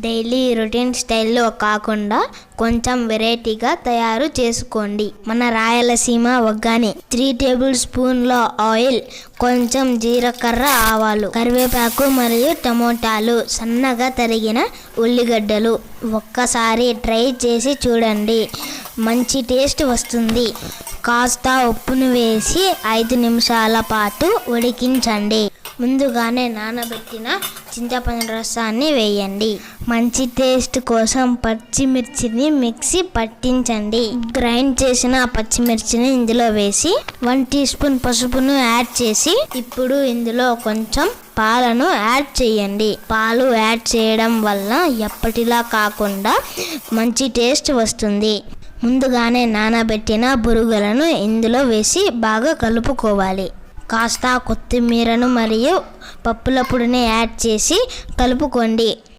Daily routine స్టైల్లో కాకుండా కొంచెం వెరైటీగా తయారు చేసుకోండి. మన రాయలసీమ ఒగ్గాని 3 టేబుల్ స్పూన్ల ఆయిల్, కొంచెం జీలకర్ర, ఆవాలు, కరివేపాకు మరియు టమోటాలు, సన్నగా తరిగిన ఉల్లిగడ్డలు. ఒక్కసారి ట్రై చేసి చూడండి, మంచి టేస్ట్ వస్తుంది. కాస్త ఉప్పును వేసి 5 నిమిషాల పాటు ఉడికించండి. ముందుగానే నానబెట్టిన చింతపండు రసాన్ని వేయండి. మంచి టేస్ట్ కోసం పచ్చిమిర్చిని మిక్సీ పట్టించండి. గ్రైండ్ చేసిన పచ్చిమిర్చిని ఇందులో వేసి 1 టీ స్పూన్ పసుపును యాడ్ చేసి ఇప్పుడు ఇందులో కొంచెం పాలను యాడ్ చేయండి. పాలు యాడ్ చేయడం వల్ల ఎప్పటిలా కాకుండా మంచి టేస్ట్ వస్తుంది. ముందుగానే నానబెట్టిన బురుగులను ఇందులో వేసి బాగా కలుపుకోవాలి. కాస్త కొత్తిమీరను మరియు పప్పుల పొడిని యాడ్ చేసి కలుపుకోండి.